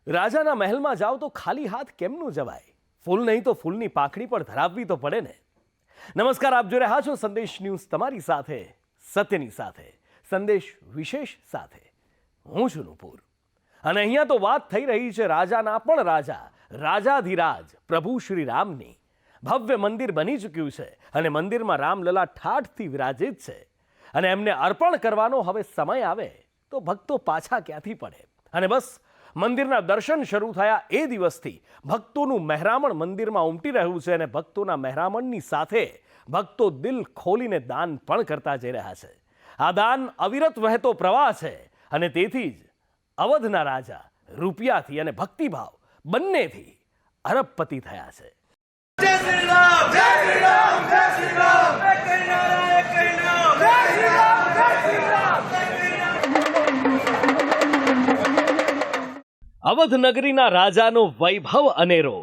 રાજાના મહેલમાં જાઓ તો ખાલી હાથ કેમનું જવાય? ફૂલ નહીં તો ફૂલની પાંખડી પણ ધરાવવી તો પડે ને. નમસ્કાર, આપ જોઈ રહ્યા છો સંદેશ ન્યૂઝ, તમારી સાથે સત્યની સાથે, સંદેશ વિશેષ સાથે. હું છું નુપુર અને અહીંયા તો વાત થઈ રહી છે રાજાના પણ રાજા, રાજાધિરાજ પ્રભુ શ્રી રામની. ભવ્ય મંદિર બની ચૂક્યું છે અને મંદિરમાં રામલલા ઠાઠથી વિરાજિત છે અને એમને અર્પણ કરવાનો હવે સમય આવે તો ભક્તો પાછા ક્યાંથી પડે. અને બસ મંદિરના દર્શન શરૂ થયા એ દિવસથી ભક્તોનું મહેરામણ મંદિરમાં ઉમટી રહ્યું છે અને ભક્તોના મહેરામણની સાથે ભક્તો દિલ ખોલીને દાન પણ કરતા જઈ રહ્યા છે. આ દાન અવિરત વહેતો પ્રવાહ છે અને તેથી જ અવધના રાજા રૂપિયાથી અને ભક્તિભાવ બંનેથી અરબપતિ થયા છે. जय श्री राम जय श्री राम जय श्री राम एक ही नारा एक ही नाम जय श्री राम जय श्री राम जय श्री राम. અવધ નગરીના રાજાનો વૈભવ અનેરો,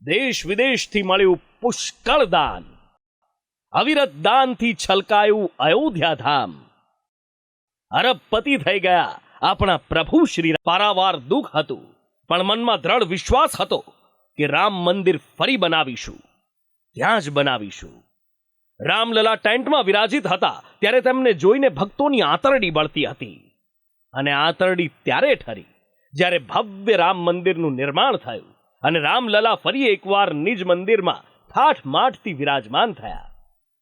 દેશ વિદેશથી મળ્યું પુષ્કળ દાન, અવિરત દાનથી છલકાયું અયોધ્યા ધામ. અરબપતિ થઈ ગયા આપણા પ્રભુ શ્રી. પારાવાર દુઃખ હતું પણ મનમાં દ્રઢ વિશ્વાસ હતો કે રામ મંદિર ફરી બનાવીશું, ત્યાં જ બનાવીશું. રામલલા ટેન્ટમાં વિરાજિત હતા ત્યારે તેમને જોઈને ભક્તોની આંતરડી બળતી હતી અને આંતરડી ત્યારે ઠરી જ્યારે ભવ્ય રામ મંદિરનું નિર્માણ થયું અને રામલલા ફરી એકવાર નિજ મંદિરમાં ઠાઠમાઠથી વિરાજમાન થયા.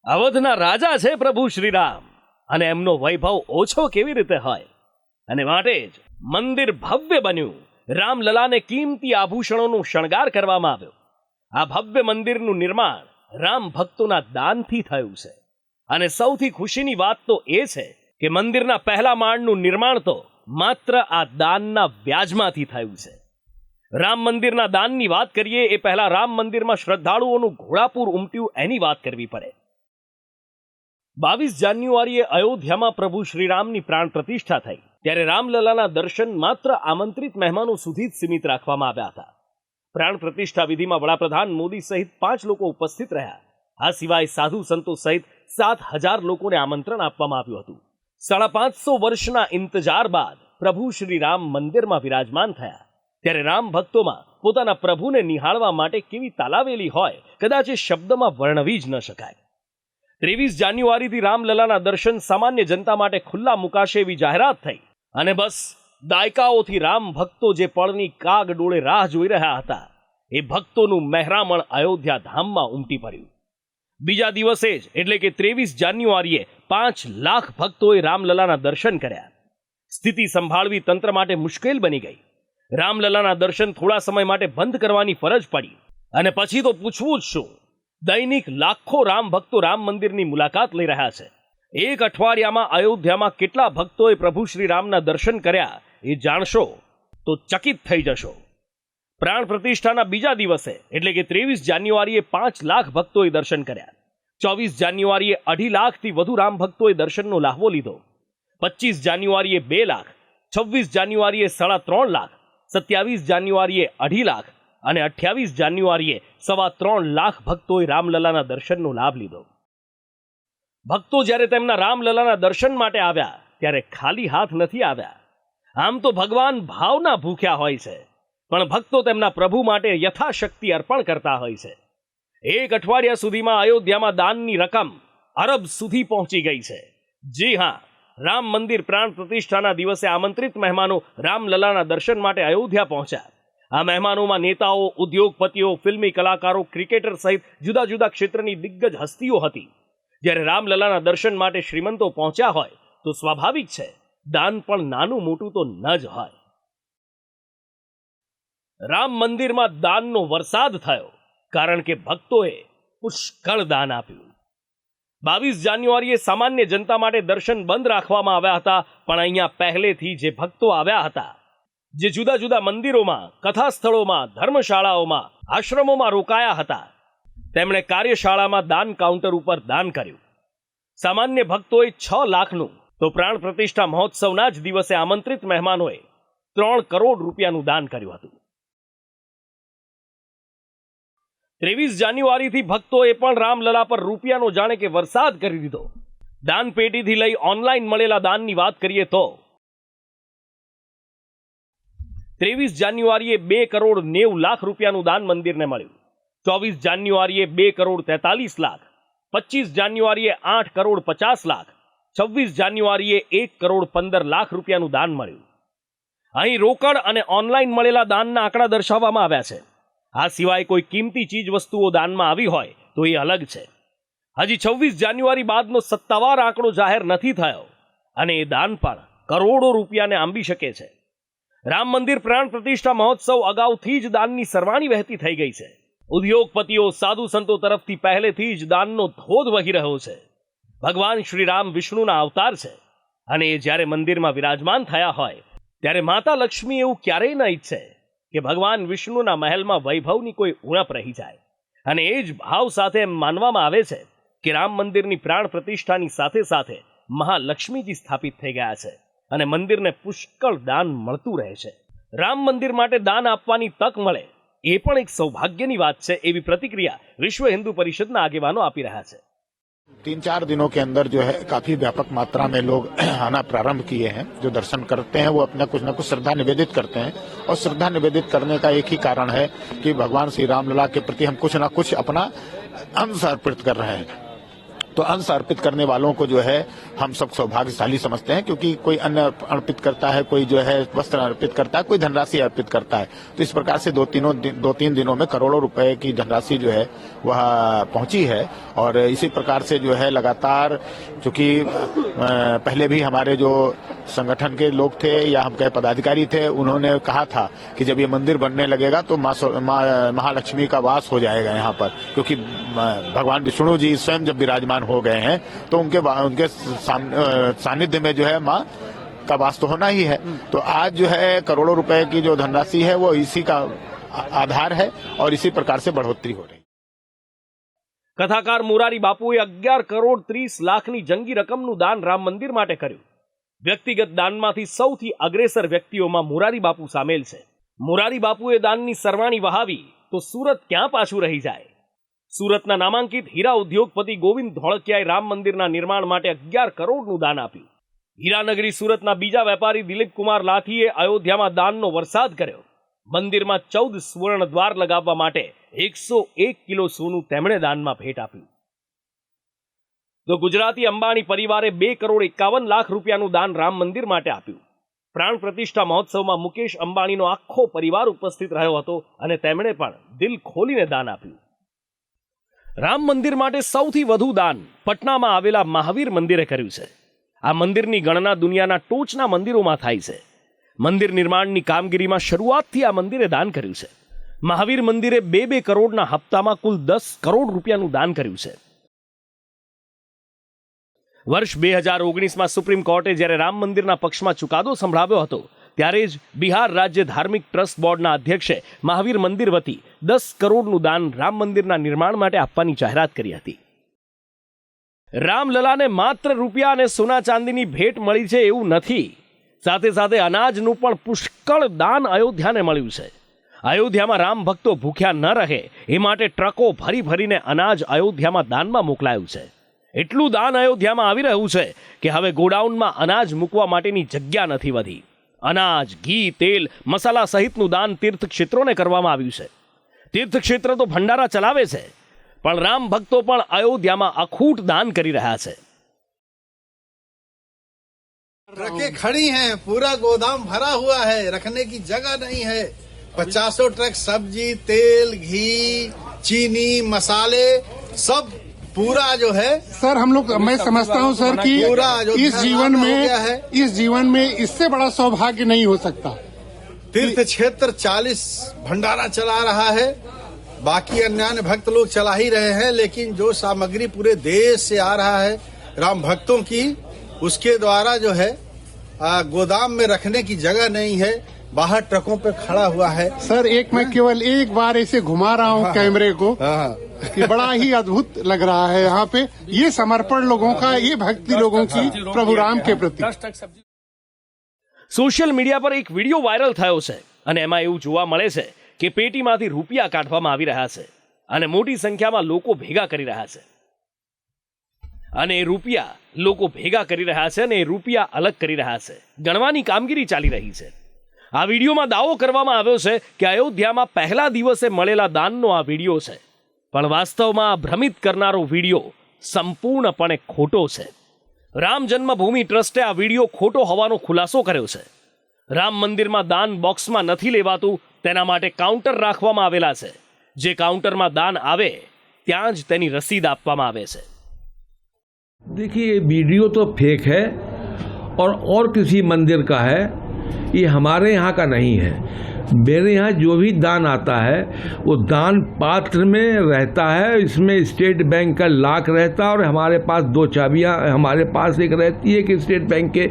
અવધના રાજા છે પ્રભુ શ્રી રામ અને એમનો વૈભવ ઓછો કેવી રીતે હોય, અને માટે જ મંદિર ભવ્ય બન્યું. રામલલાને કિંમતી આભૂષણોનું શણગાર કરવામાં આવ્યો. આ ભવ્ય મંદિરનું નિર્માણ રામ ભક્તોના દાનથી થયું છે અને સૌથી ખુશીની વાત તો એ છે કે મંદિરના પહેલા માળનું નિર્માણ તો માત્ર આ દાનના વ્યાજમાંથી થયું છે. રામ મંદિરના દાનની વાત કરીએ એ પહેલા રામ મંદિરમાં શ્રદ્ધાળુઓનું ઘોડાપૂર ઉમટ્યું એની વાત કરવી પડે. 22 જાન્યુઆરીએ અયોધ્યામાં પ્રભુ શ્રીરામની પ્રાણ પ્રતિષ્ઠા થઈ ત્યારે રામલલાના દર્શન માત્ર આમંત્રિત મહેમાનો સુધી જ સીમિત રાખવામાં આવ્યા હતા. પ્રાણ પ્રતિષ્ઠા વિધિમાં વડાપ્રધાન મોદી સહિત 5 લોકો ઉપસ્થિત રહ્યા. આ સિવાય સાધુ સંતો સહિત 7,000 લોકોને આમંત્રણ આપવામાં આવ્યું હતું. 550 વર્ષના ઇંતજાર બાદ પ્રભુ શ્રી રામ મંદિરમાં વિરાજમાન થયા ત્યારે રામ ભક્તોમાં પોતાના પ્રભુને નિહાળવા માટે કેવી તાલાવેલી હોય, કદાચ એ શબ્દમાં વર્ણવી જ ન શકાય. 23 જાન્યુઆરીથી રામલલાના દર્શન સામાન્ય જનતા માટે ખુલ્લા મુકાશે એવી જાહેરાત થઈ અને બસ દાયકાઓથી રામ ભક્તો જે પળની કાગ ડોળે રાહ જોઈ રહ્યા હતા એ ભક્તોનું મહેરામણ અયોધ્યા ધામમાં ઉમટી પડ્યું. બીજા દિવસે જ એટલે કે 23 જાન્યુઆરીએ 5 લાખ ભક્તોએ રામલલાના દર્શન કર્યા. સ્થિતિ સંભાળવી તંત્ર માટે મુશ્કેલ બની ગઈ. રામલલાના દર્શન થોડા સમય માટે બંધ કરવાની ફરજ પડી અને પછી તો પૂછવું જ શું, દૈનિક લાખો રામ ભક્તો રામ મંદિરની મુલાકાત લઈ રહ્યા છે. એક અઠવાડિયામાં અયોધ્યામાં કેટલા ભક્તોએ પ્રભુ શ્રી રામના દર્શન કર્યા એ જાણશો તો ચકિત થઈ જશો. પ્રાણ પ્રતિષ્ઠાના બીજા દિવસે એટલે કે 23 જાન્યુઆરીએ 5 લાખ ભક્તોએ દર્શન કર્યા. 24 જાન્યુઆરીએ 2.5 લાખથી વધુ રામ ભક્તોએ દર્શનનો લાહવો લીધો. 25 જાન્યુઆરીએ 2 લાખ, 26 જાન્યુઆરીએ 3.5 લાખ, 27 જાન્યુઆરીએ 2.5 લાખ અને 28 જાન્યુઆરીએ 3.25 લાખ ભક્તોએ રામલલાના દર્શનનો લાભ લીધો. ભક્તો જ્યારે તેમના રામલલાના દર્શન માટે આવ્યા ત્યારે ખાલી હાથ નથી આવ્યા. આમ તો ભગવાન ભાવના ભૂખ્યા હોય છે પણ ભક્તો તેમના પ્રભુ માટે યથાશક્તિ અર્પણ કરતા હોય છે. એક અઠવાડિયા સુધીમાં અયોધ્યામાં દાનની રકમ અરબ સુધી પહોંચી ગઈ છે. જી હા, રામ મંદિર પ્રાણ પ્રતિષ્ઠાના દિવસે આમંત્રિત મહેમાનો રામલલાના દર્શન માટે અયોધ્યા પહોંચ્યા. આ મહેમાનોમાં નેતાઓ, ઉદ્યોગપતિઓ, ફિલ્મી કલાકારો, ક્રિકેટર સહિત જુદા જુદા ક્ષેત્રની દિગ્ગજ હસ્તીઓ હતી. જ્યારે રામલલાના દર્શન માટે શ્રીમંતો પહોંચ્યા હોય તો સ્વાભાવિક છે દાન પણ નાનું મોટું તો ન જ હોય. રામ મંદિરમાં દાનનો વરસાદ થયો કારણ કે ભક્તોએ પુષ્કળ દાન આપ્યું. 22 જાન્યુઆરીએ સામાન્ય જનતા માટે દર્શન બંધ રાખવામાં આવ્યા હતા પણ અહીંયા પહેલેથી જે ભક્તો આવ્યા હતા, જે જુદા જુદા મંદિરોમાં, કથા સ્થળોમાં, ધર્મશાળાઓમાં, આશ્રમોમાં રોકાયા હતા, તેમણે કાર્યશાળામાં દાન કાઉન્ટર ઉપર દાન કર્યું. સામાન્ય ભક્તોએ 6 લાખનું તો પ્રાણ પ્રતિષ્ઠા મહોત્સવના જ દિવસે આમંત્રિત મહેમાનોએ 3 કરોડ રૂપિયાનું દાન કર્યું હતું. 23 જાન્યુઆરીથી ભક્તોએ પણ રામલલા પર રૂપિયાનો જાણે કે વરસાદ કરી દીધો. દાન પેટીથી લઈ ઓનલાઈન મળેલા દાનની વાત કરીએ તો 23 જાન્યુઆરીએ 2 કરોડ 90 લાખ રૂપિયાનું દાન મંદિરને મળ્યું. 24 જાન્યુઆરીએ 2 કરોડ 43 લાખ, 25 જાન્યુઆરીએ 8 કરોડ 50 લાખ, 26 જાન્યુઆરીએ 1 કરોડ 15 લાખ રૂપિયાનું દાન મળ્યું. અહીં રોકડ અને ઓનલાઈન મળેલા દાનના આંકડા દર્શાવવામાં આવ્યા છે. આ સિવાય કોઈ કિંમતી ચીજ વસ્તુઓ દાનમાં આવી હોય તો એ અલગ છે. હજી 26 જાન્યુઆરી બાદનો સત્તાવાર આંકડો જાહેર નથી થયો અને એ દાન પણ કરોડો રૂપિયાને આંબી શકે છે. રામ મંદિર પ્રાણ પ્રતિષ્ઠા મહોત્સવ અગાઉથી જ દાનની સરવાણી વહેતી થઈ ગઈ છે. ઉદ્યોગપતિઓ, સાધુ સંતો તરફથી પહેલેથી જ દાનનો ધોધ વહી રહ્યો છે. ભગવાન શ્રી રામ વિષ્ણુના અવતાર છે અને એ જ્યારે મંદિરમાં વિરાજમાન થયા હોય ત્યારે માતા લક્ષ્મી એવું ક્યારેય ન ઈચ્છે કે ભગવાન વિષ્ણુના મહેલમાં વૈભવની કોઈ ઉણપ રહી જાય. અને એ જ ભાવ સાથે એમ માનવામાં આવે છે કે રામ મંદિરની પ્રાણ પ્રતિષ્ઠાની સાથે સાથે મહાલક્ષ્મીજી સ્થાપિત થઈ ગયા છે અને મંદિરને પુષ્કળ દાન મળતું રહે છે. રામ મંદિર માટે દાન આપવાની તક મળે એ પણ એક સૌભાગ્યની વાત છે, એવી પ્રતિક્રિયા વિશ્વ હિન્દુ પરિષદના આગેવાનો આપી રહ્યા છે. 3-4 दिनों के अंदर जो है काफी व्यापक मात्रा में लोग आना प्रारंभ किए हैं. जो दर्शन करते हैं वो अपना कुछ न कुछ श्रद्धा निवेदित करते हैं और श्रद्धा निवेदित करने का एक ही कारण है कि भगवान श्री रामलला के प्रति हम कुछ न कुछ अपना अंश अर्पित कर रहे हैं. तो अंश अर्पित करने वालों को जो है हम सब सौभाग्यशाली समझते हैं, क्योंकि कोई अन्न अर्पित करता है, कोई जो है वस्त्र अर्पित करता है, कोई धनराशि अर्पित करता है. तो इस प्रकार से 2-3 दिनों में करोड़ों रुपए की धनराशि जो है वह पहुंची है. और इसी प्रकार से जो है लगातार, चूंकि पहले भी हमारे जो संगठन के लोग थे या हम कहे पदाधिकारी थे, उन्होंने कहा था कि जब ये मंदिर बनने लगेगा तो महालक्ष्मी का वास हो जाएगा यहाँ पर, क्योंकि भगवान विष्णु जी स्वयं जब विराजमान हो गए हैं तो उनके सानिध्य में जो है माँ का वास तो होना ही है. तो आज जो है करोड़ों रुपए की जो धनराशि है वो इसी का आधार है और इसी प्रकार से बढ़ोतरी हो रही है. કથાકાર મોરારી બાપુએ 11 કરોડ 30 લાખની જંગી રકમનું દાન રામ મંદિર માટે કર્યું. વ્યક્તિગત દાનમાંથી સૌથી અગ્રેસર વ્યક્તિઓમાં મોરારી બાપુ સામેલ છે. મોરારી બાપુએ દાનની સરવાણી વહાવી તો સુરત ક્યાં પાછું રહી જાય. સુરતના નામાંકિત હીરા ઉદ્યોગપતિ ગોવિંદ ધોળકિયાએ રામ મંદિરના નિર્માણ માટે 11 કરોડનું દાન આપ્યું. હીરાનગરી સુરતના બીજા વેપારી દિલીપ કુમાર લાઠીએ અયોધ્યામાં દાનનો વરસાદ કર્યો. મંદિરમાં 14 સુવર્ણ દ્વાર લગાવવા માટે 101 કિલો સોનું તેમણે દાનમાં ભેટ આપ્યું. તો ગુજરાતી અંબાણી પરિવારે 2 કરોડ 51 લાખ રૂપિયાનું દાન રામ મંદિર માટે આપ્યું. પ્રાણ પ્રતિષ્ઠા મહોત્સવમાં મુકેશ અંબાણીનો આખો પરિવાર ઉપસ્થિત રહ્યો હતો અને તેમણે પણ દિલ ખોલીને દાન આપ્યું. રામ મંદિર માટે સૌથી વધુ દાન પટનામાં આવેલા મહાવીર મંદિરે કર્યું છે. આ મંદિરની ગણના દુનિયાના ટોચના મંદિરોમાં થાય છે. મંદિર નિર્માણની કામગીરીમાં શરૂઆતથી આ મંદિરે દાન કર્યું છે. મહાવીર મંદિરે 2 કરોડના હપ્તામાં કુલ 10 કરોડ રૂપિયાનું દાન કર્યું છે. વર્ષ 2019માં સુપ્રીમ કોર્ટે જ્યારે રામ મંદિરના પક્ષમાં ચુકાદો સંભળાવ્યો હતો ત્યારે જ બિહાર રાજ્ય ધાર્મિક ટ્રસ્ટ બોર્ડના અધ્યક્ષે મહાવીર મંદિર વતી 10 કરોડનું દાન રામ મંદિરના નિર્માણ માટે આપવાની જાહેરાત કરી હતી. રામલલાને માત્ર રૂપિયા અને સોના ચાંદીની ભેટ મળી છે એવું નથી, સાથે સાથે અનાજનું પણ પુષ્કળ દાન અયોધ્યાને મળ્યું છે. અયોધ્યામાં રામ ભક્તો ભૂખ્યા ન રહે એ માટે ટ્રકો ભરી ભરીને અનાજ અયોધ્યામાં દાનમાં મોકલાયું છે. એટલું દાન અયોધ્યામાં આવી રહ્યું છે કે હવે ગોડાઉનમાં અનાજ મૂકવા માટેની જગ્યા નથી વધી. અનાજ, ઘી, તેલ, મસાલા સહિતનું દાન તીર્થક્ષેત્રોને કરવામાં આવ્યું છે. તીર્થક્ષેત્ર તો ભંડારા ચલાવે છે, પણ રામ ભક્તો પણ અયોધ્યામાં અખૂટ દાન કરી રહ્યા છે. ट्रकें खड़ी हैं, पूरा गोदाम भरा हुआ है, रखने की जगह नहीं है. 50 ट्रक सब्जी, तेल, घी, चीनी, मसाले सब पूरा जो है सर हम लोग मैं समझता हूं सर कि इस जीवन में इससे बड़ा सौभाग्य नहीं हो सकता. तीर्थ क्षेत्र 40 भंडारा चला रहा है, बाकी अन्य भक्त लोग चला ही रहे हैं, लेकिन जो सामग्री पूरे देश से आ रहा है राम भक्तों की, उसके द्वारा जो है गोदाम में रखने की जगह नहीं है, बाहर ट्रकों पे खड़ा हुआ है. सर मैं केवल एक बार ऐसे घुमा रहा हूं कैमरे को कि बड़ा ही अद्भुत लग रहा है. यहाँ पे ये समर्पण लोगों का, ये भक्ति लोगों की प्रभु राम के प्रति. સોશિયલ મીડિયા પર એક વિડીયો વાયરલ થયો છે અને એમાં એવું જોવા મળે છે કે પેટીમાંથી રૂપિયા કાઢવામાં આવી રહ્યા છે અને મોટી સંખ્યામાં લોકો ભેગા કરી રહ્યા છે અને એ રૂપિયા લોકો ભેગા કરી રહ્યા છે અને એ રૂપિયા અલગ કરી રહ્યા છે. ગણવાની કામગીરી ચાલી રહી છે. આ વિડીયોમાં દાવો કરવામાં આવ્યો છે કે અયોધ્યામાં પહેલા દિવસે મળેલા દાનનો આ વિડીયો છે, પણ વાસ્તવમાં આ ભ્રમિત કરનારો વિડીયો સંપૂર્ણપણે ખોટો છે. રામ જન્મભૂમિ ટ્રસ્ટે આ વિડીયો ખોટો હોવાનો ખુલાસો કર્યો છે. રામ મંદિરમાં દાન બોક્સમાં નથી લેવાતું, તેના માટે કાઉન્ટર રાખવામાં આવેલા છે. જે કાઉન્ટરમાં દાન આવે ત્યાં જ તેની રસીદ આપવામાં આવે છે. देखिए ये वीडियो तो फेक है और किसी मंदिर का है, ये हमारे यहाँ का नहीं है. मेरे यहाँ जो भी दान आता है वो दान पात्र में रहता है. इसमें स्टेट बैंक का लाख रहता है और हमारे पास 2 चाबियाँ हमारे पास एक रहती है कि स्टेट बैंक के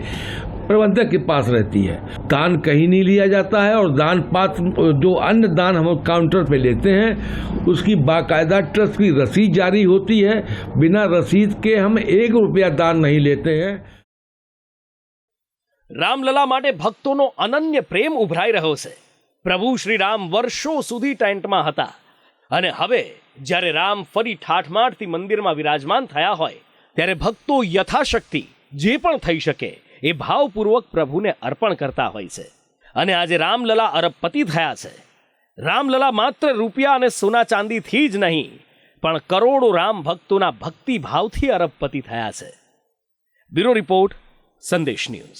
प्रबंधक के पास रहती है. दान कहीं नहीं लिया जाता है और दान पात्र जो अन्य दान हम काउंटर पे लेते हैं उसकी बाकायदा ट्रस्ट की रसीद जारी होती है. बिना रसीद के हम 1 रुपया दान नहीं लेते हैं. રામલલા માટે ભક્તોનો અનન્ય પ્રેમ ઉભરાઈ રહ્યો છે. પ્રભુ શ્રી રામ વર્ષો સુધી ટેન્ટમાં હતા અને હવે જ્યારે રામ ફરી ઠાઠમાઠથી મંદિરમાં વિરાજમાન થયા હોય ત્યારે ભક્તો યથાશક્તિ જે પણ થઈ શકે એ ભાવપૂર્વક પ્રભુને અર્પણ કરતા હોય છે. અને આજે રામલલા અરબપતિ થયા છે. રામલલા માત્ર રૂપિયા અને સોના ચાંદીથી જ નહીં પણ કરોડો રામ ભક્તોના ભક્તિ ભાવથી અરબપતિ થયા છે. બ્યુરો રિપોર્ટ, સંદેશ ન્યૂઝ.